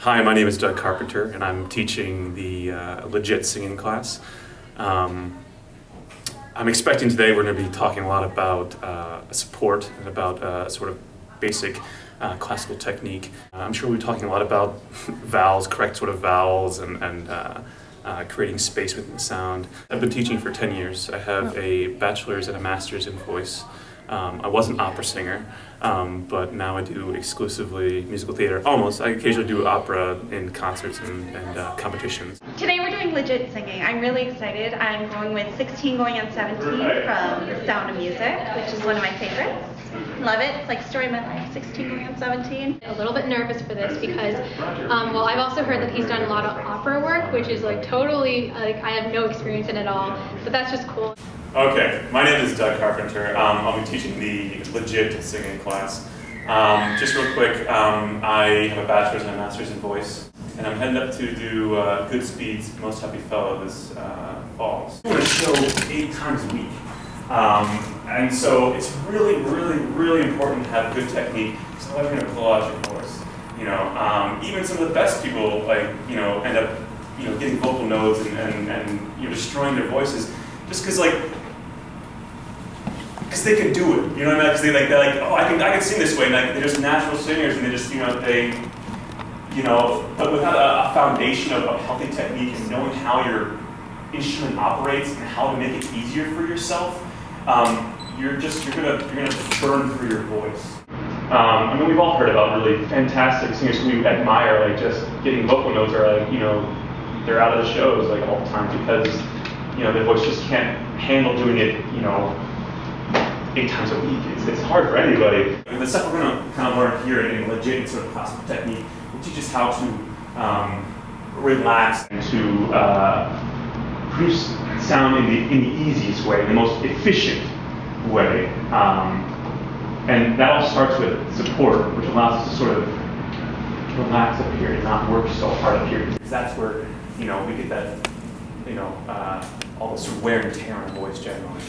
Hi, my name is Doug Carpenter, and I'm teaching the legit singing class. I'm expecting today we're going to be talking a lot about support and about sort of basic classical technique. I'm sure we'll be talking a lot about vowels, correct sort of vowels, and creating space within the sound. I've been teaching for 10 years. I have a bachelor's and a master's in voice. I was an opera singer, but now I do exclusively musical theater. Almost. I occasionally do opera in concerts and competitions. Today we're doing legit singing. I'm really excited. I'm going with 16 going on 17 from The Sound of Music, which is one of my favorites. Love it. It's like story of my life, 16 going on 17. A little bit nervous for this because, well, I've also heard that he's done a lot of opera work, which is like totally, like I have no experience in it at all, but that's just cool. Okay, my name is Doug Carpenter. I'll be teaching the legit singing class. Just real quick, I have a bachelor's and a master's in voice, and I'm heading up to do Good Speed's Most Happy Fellow this fall. I'm doing a show 8 times a week, and so it's really important to have good technique, because otherwise you're going to blow out your voice. You know, even some of the best people, like, you know, end up, you know, getting vocal nodes and you're destroying their voices just because, like, because they can do it, you know what I mean? Because they're like, oh, I can sing this way, and like, they're just natural singers, and they just, you know, but without a foundation of healthy technique and knowing how your instrument operates and how to make it easier for yourself, you're gonna burn through your voice. I mean, we've all heard about really fantastic singers who we admire, like just getting vocal notes, or like, you know, they're out of the shows like all the time because, you know, their voice just can't handle doing it, you know, 8 times a week. It's hard for anybody. And the stuff we're going to kind of learn here in legit sort of classical technique will teach us how to relax and to produce sound in the easiest way, in the most efficient way. And that all starts with support, which allows us to sort of relax up here and not work so hard up here, because that's where, you know, we get that, you know, all the sort of wear and tear on our voice generally.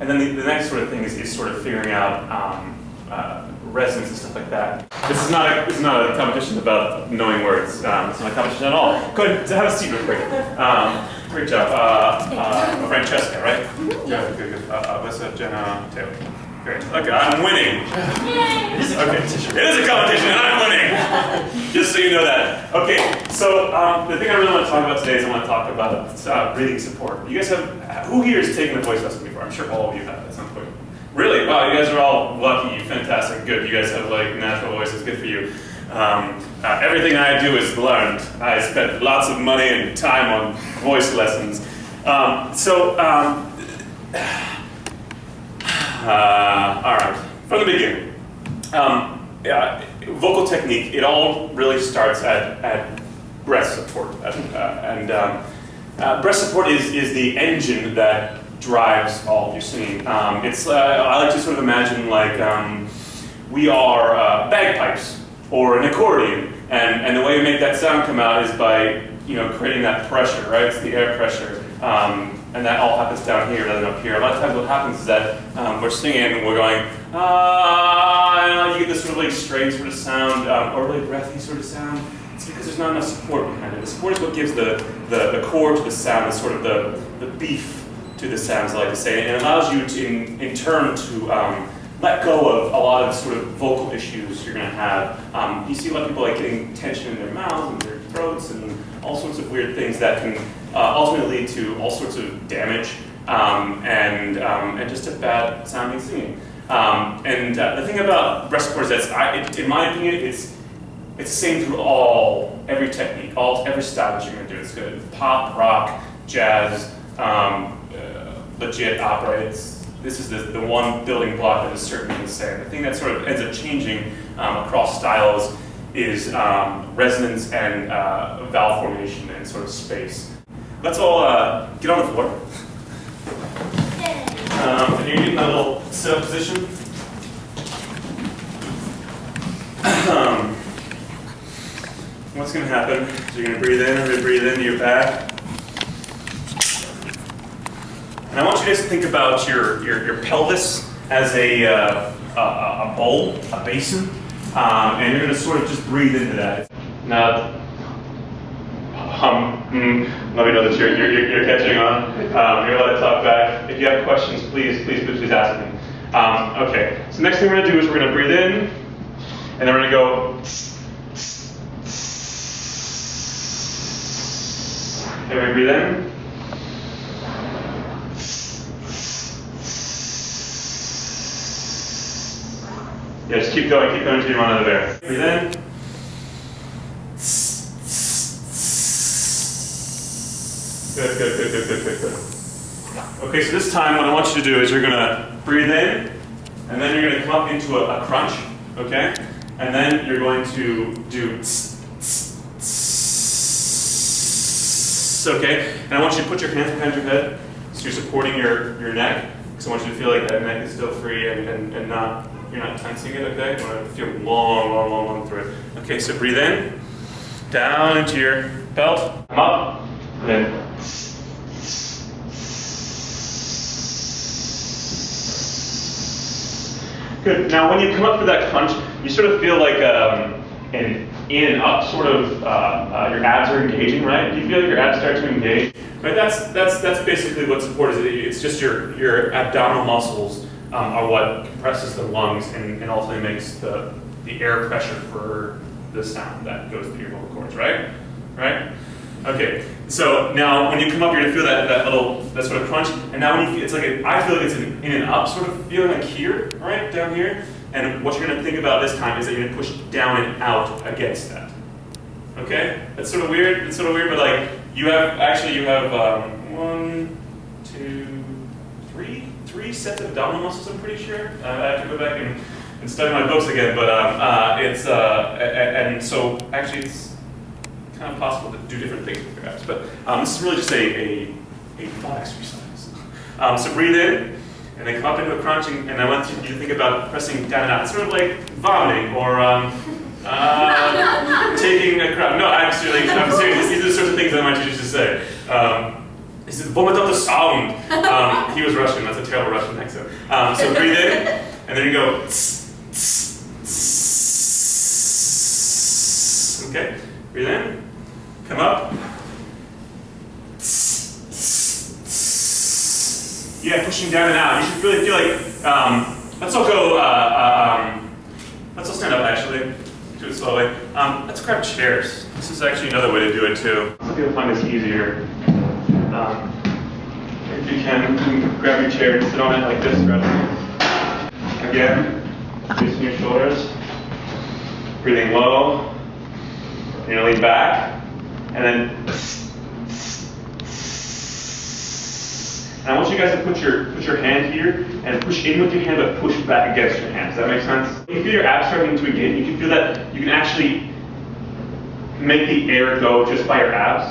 And then the next sort of thing is sort of figuring out resonance and stuff like that. This is not a competition about knowing words. It's not a competition at all. Go ahead, have a seat real quick. Great job. Francesca, right? Yeah, good. Alyssa, Jenna, Taylor. Great. Okay, I'm winning. Yay! It is a competition. It is a competition, and I'm winning. Just so you know that. Okay, so the thing I really want to talk about today is I want to talk about breathing support. You guys have, who here has taken a voice lesson before? I'm sure all of you have at some point. Really? Wow, you guys are all lucky, fantastic, good. You guys have like natural voices, good for you. Everything I do is learned. I spent lots of money and time on voice lessons. All right, from the beginning. Vocal technique, it all really starts at breath support. Breath support is the engine that drives all of your singing. I like to sort of imagine like we are bagpipes or an accordion, and the way we make that sound come out is by, you know, creating that pressure, right? It's the air pressure. And that all happens down here rather than up here. A lot of times what happens is that we're singing and we're going, and you get this sort of like strange sort of sound, or really breathy sort of sound. It's because there's not enough support behind it. The support is what gives the core to the sound, is sort of the beef to the sound, as I like to say. And it allows you to, in turn, to let go of a lot of sort of vocal issues you're going to have. You see a lot of people like getting tension in their mouths and their throats and all sorts of weird things that can ultimately lead to all sorts of damage and just a bad sounding singing. The thing about breath support is that, in my opinion, it's the same through every technique, every style that you're going to do. It's good. Pop, rock, jazz, legit opera. This is the one building block that is certainly the same. The thing that sort of ends up changing across styles is resonance and vowel formation and sort of space. Let's all get on the floor. And you're in a little sit-up position. What's going to happen is you're going to breathe in, and breathe into your back. And I want you guys to think about your pelvis as a bowl, a basin. And you're gonna sort of just breathe into that. Now, let me know that you're catching on. You're allowed to talk back. If you have questions, please ask me. Okay, so next thing we're gonna do is we're gonna breathe in, and then we're gonna go. Okay, we breathe in. Yeah, just keep going until you run out of air. Breathe in. Good. Okay, so this time what I want you to do is you're gonna breathe in, and then you're gonna come up into a crunch, okay? And then you're going to do okay? And I want you to put your hands behind your head, so you're supporting your neck, because I want you to feel like that neck is still free and not, you're not tensing it, okay? You want to feel long through it. Okay, so breathe in, down into your belt, come up, and then good. Now when you come up for that crunch, you sort of feel like an in and up sort of, your abs are engaging, right? Do you feel like your abs start to engage? Right, that's basically what support is. It's just your abdominal muscles are what compresses the lungs and ultimately makes the air pressure for the sound that goes through your vocal cords, right? Right? Okay, so now when you come up, you're gonna feel that sort of crunch, and now when you feel, I feel like it's an in and up sort of feeling, like here, right, down here, and what you're gonna think about this time is that you're gonna push down and out against that. Okay, that's sort of weird, but like, you have 1, 2, 3 sets of abdominal muscles, I'm pretty sure. I have to go back and study my books again, but and so actually it's kind of possible to do different things with your abs, but this is really just a thought exercise. So breathe in, and then come up into a crunch, and I want you to think about pressing down and out. It's sort of like vomiting or taking a crowd. No, I'm serious. These are the sorts of things I want you to say. He said, vomit out the sound. He was Russian. That's a terrible Russian accent. So breathe in, and then you go. Okay, breathe in, come up. Yeah, pushing down and out. You should really feel like, let's all go, let's all stand up actually. Do it slowly. Let's grab chairs. This is actually another way to do it too. Some people find this easier. If you can grab your chair and sit on it like this. Again, loosen your shoulders. Breathing low. You're gonna lean back, and then. And I want you guys to put your hand here and push in with your hand, but push back against your hand. Does that make sense? When you feel your abs starting to engage, you can feel that you can actually make the air go just by your abs.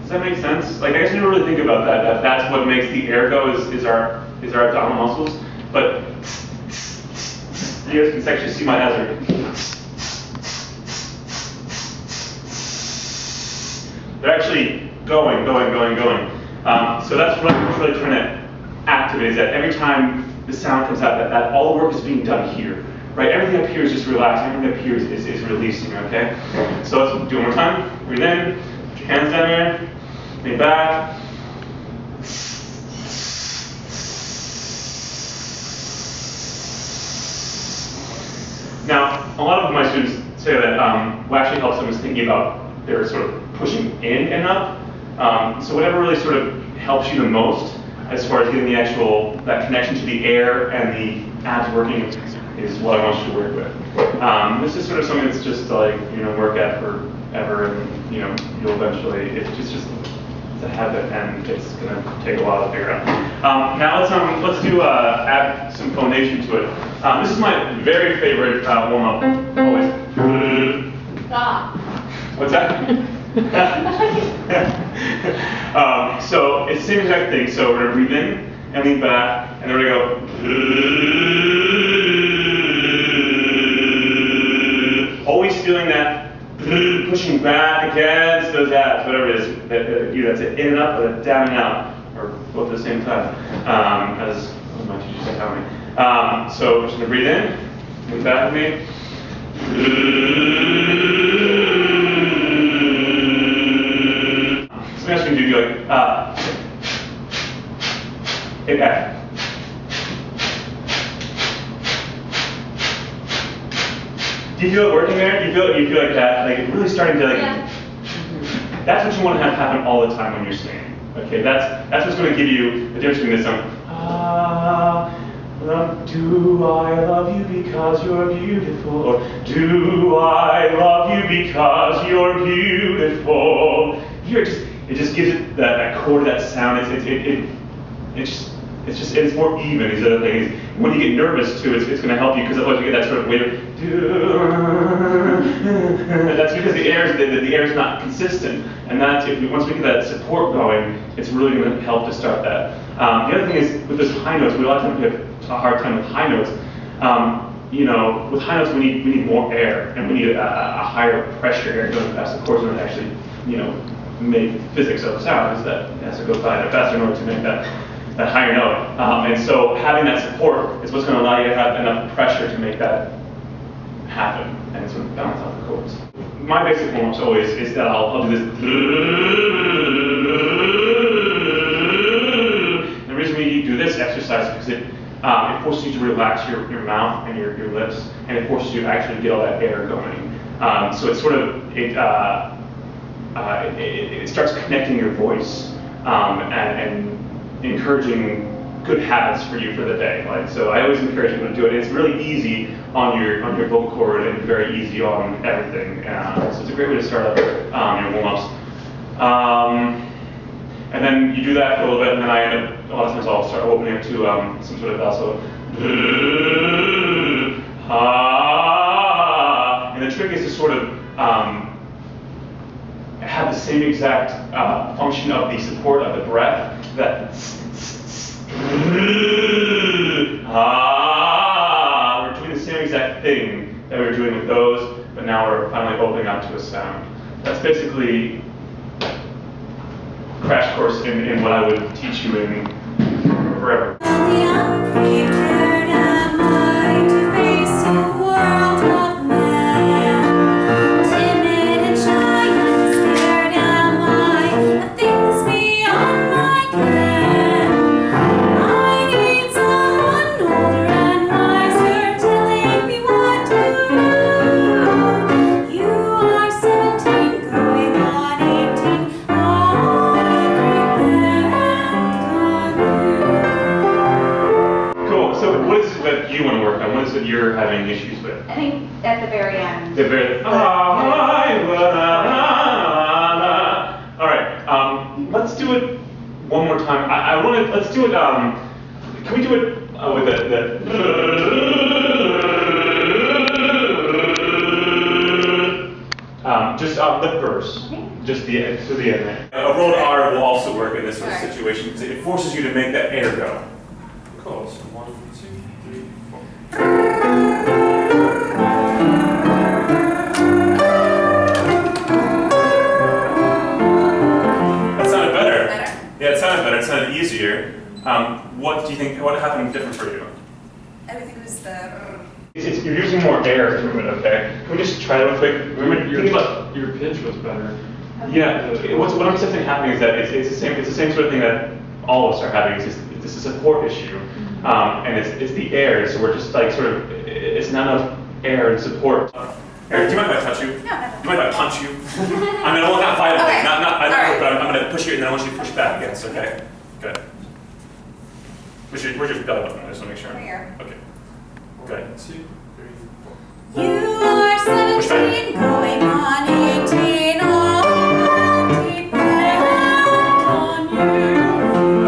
Does that make sense? Like, I guess you don't really think about that. That's what makes the air go is our abdominal muscles. But you guys can actually see my hazard. They're actually going. So that's what I'm really trying to activate, is that every time the sound comes out, that all the work is being done here, right? Everything up here is just relaxing, everything up here is releasing, okay? So let's do it one more time. Breathe in, put your hands down here, lean back. Now, a lot of my students say that what actually helps them is thinking about their sort of pushing in and up. So whatever really sort of helps you the most as far as getting that connection to the air and the abs working is what I want you to work with. This is sort of something that's just like, work at forever, and you'll eventually, it's a habit, and it's gonna take a while to figure out. Now let's do add some phonation to it. This is my very favorite warm-up, always. What's that? So it's the same exact thing. So we're gonna breathe in and lean back, and then we're gonna go. Always feeling that pushing back against those abs, whatever it is. That's it. In and up, but down and out, or both at the same time. As my teachers are telling me. So we're just gonna breathe in, lean back with me. Something else you can do, like, hit F. Do you feel it working there? You feel like that, like really starting to like. Yeah. That's what you want to have happen all the time when you're singing. Okay, that's what's going to give you the difference between this song. Do I love you because you're beautiful? Or do I love you because you're beautiful? Here, it just gives it that chord, that sound. It's more even. These other things. When you get nervous too, it's going to help you because otherwise you get that sort of weird. That's because the air is not consistent, and that's once we get that support going, it's really going to help to start that. The other thing is with those high notes, we a lot of times have a hard time with high notes. With high notes we need more air, and we need a higher pressure air going past the chords in order to actually, make physics of sound. Is that it has to go by that faster in order to make that higher note. And so having that support is what's going to allow you to have enough pressure to make that happen and sort of balance out the chords. My basic warm-ups always is that I'll do this. And the reason we do this exercise is because it forces you to relax your mouth and your lips, and it forces you to actually get all that air going. So it's sort of, it starts connecting your voice and encouraging good habits for you for the day. So I always encourage people to do it. It's really easy on your vocal cord and very easy on everything. So it's a great way to start up your warm-ups. And then you do that for a little bit, and then I end up, a lot of times I'll start opening up to some sort of also. And the trick is to sort of have the same exact function of the support of the breath, that we're doing the same exact thing that we were doing with those, but now we're finally opening up to a sound. That's basically a crash course in what I would teach you in forever. You're having issues with? I think at the very end. The very. All right. Let's do it one more time. I want to. Let's do it. Can we do it with the? Just the verse. Okay. Just the end there. A rolled R will also work in this sort of situation because it forces you to make that air go. Cool. So 1, 2, 3, 4. It sounded easier. What do you think? What happened different for you? Everything was the. You're using more air through it. Okay. Can we just try it real quick? Remember, your pitch was better. Yeah. What I'm sensing happening is that it's the same sort of thing that all of us are having. It's a support issue, and it's the air. So we're just like sort of. It's not enough air and support. Eric, do you mind if I touch you? No, Do you mind if I punch you? I mean, well, not violently, okay. but Right. I'm going to push you, and then I want you to push back against. Okay. Good. Where's your belly button? I just want to make sure. Right here. Okay. Good. 1, 2, 3, 4. You are 17, going on 18.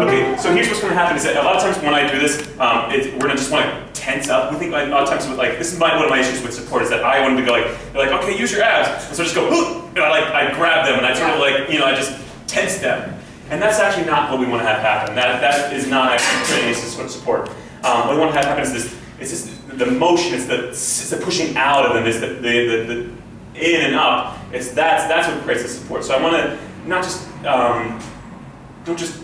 Okay. So here's what's going to happen: is that a lot of times when I do this, we're going to just want to tense up. We think a lot of times with this is one of my issues with support is that I want to go they're like, okay, use your abs, and so I just go, and I grab them and I sort of I just tense them, and that's actually not what we want to have happen. That is not actually training. It's sort of support. What we want to have happen is this. It's just the motion. It's the pushing out of them. It's the in and up. That's what creates the support. So I want to not just don't just.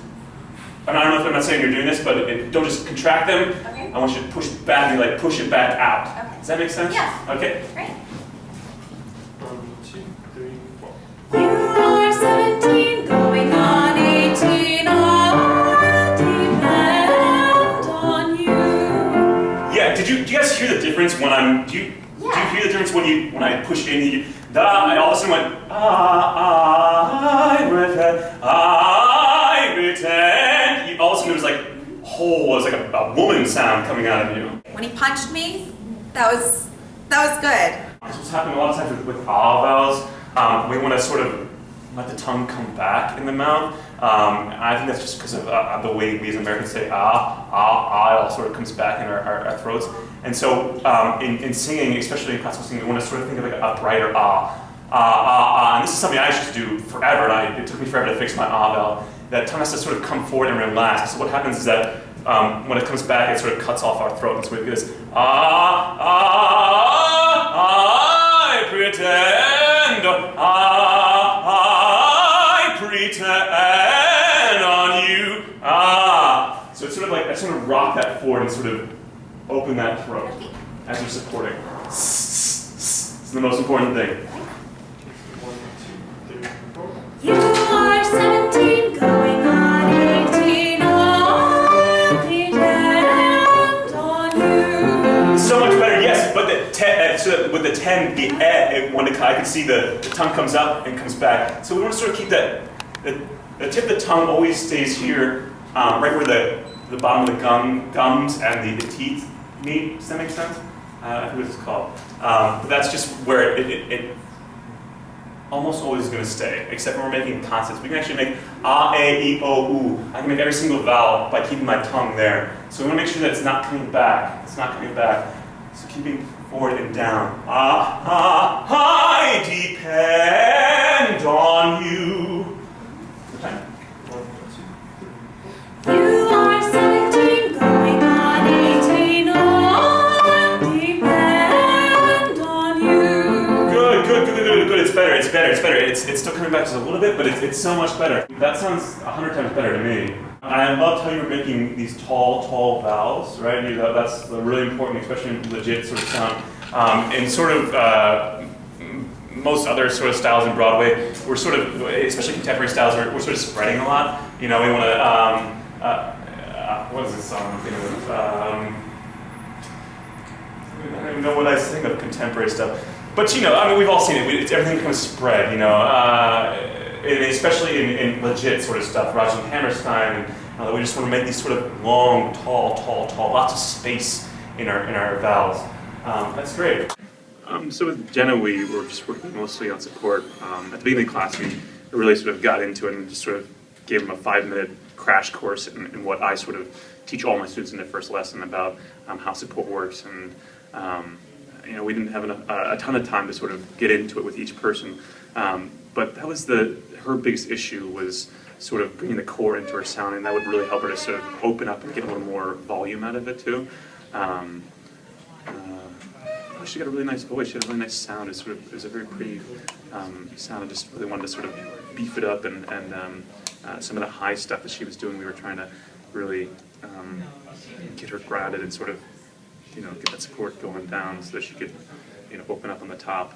I don't know if I'm not saying you're doing this, but don't just contract them. Okay. I want you to push back and push it back out. Okay. Does that make sense? Yeah. Okay. Great. hear the difference when I'm, do you hear the difference when I push in, I all of a sudden went, I pretend, all of a sudden there was like, whole, it was like a woman sound coming out of you. When he punched me, that was good. This was happening a lot of times with vowels. We want to sort of let the tongue come back in the mouth. I think that's just because of the way we as Americans say it all sort of comes back in our throats. And so in singing, especially in classical singing, we want to sort of think of like a brighter and this is something I used to do forever, and it took me forever to fix my vowel. That tongue has to sort of come forward and relax. So what happens is that when it comes back, it sort of cuts off our throat, and so it goes, I pretend, I pretend on you, So it's sort of like, I sort of rock that forward and sort of open that throat as you're supporting. It's the most important thing. You are 17, going on 18. I pretend on you. So much better, yes, but with the 10, when I can see the tongue comes up and comes back. So we want to sort of keep that, the tip of the tongue always stays here, right where the bottom of the gums and the teeth meet. Does that make sense? I forget what it's called. But that's just where it almost always is going to stay, except when we're making consonants. We can actually make a, e, o, u. I can make every single vowel by keeping my tongue there. So we want to make sure that it's not coming back. It's not coming back. So keeping forward and down. I depend on you. You are 17, going on 18. I depend on you. Good. It's better. It's still coming back just a little bit, but it's so much better. That sounds 100 times better to me. I loved how you were making these tall vowels, right? That's really important, especially in legit sort of sound. And sort of most other sort of styles in Broadway, we're sort of, especially contemporary styles, we're sort of spreading a lot. You know, we want to, what is this song I'm thinking of? I don't even know what I sing of contemporary stuff. But you know, I mean, we've all seen it. Everything becomes spread, you know, and especially in legit sort of stuff. Roger Hammerstein, and we just want to make these sort of long, tall, lots of space in our vowels. That's great. So with Jenna, we were just working mostly on support. At the beginning of the class, we really sort of got into it and just sort of gave them a 5-minute crash course in what I sort of teach all my students in their first lesson about how support works. And you know, we didn't have a ton of time to sort of get into it with each person, but that was her biggest issue was sort of bringing the core into her sound, and that would really help her to sort of open up and get a little more volume out of it too. She got a really nice voice. She had a really nice sound. It was a very pretty sound. I just really wanted to sort of beef it up, and some of the high stuff that she was doing, we were trying to really get her grounded and sort of, you know, get that support going down so that she could, you know, open up on the top.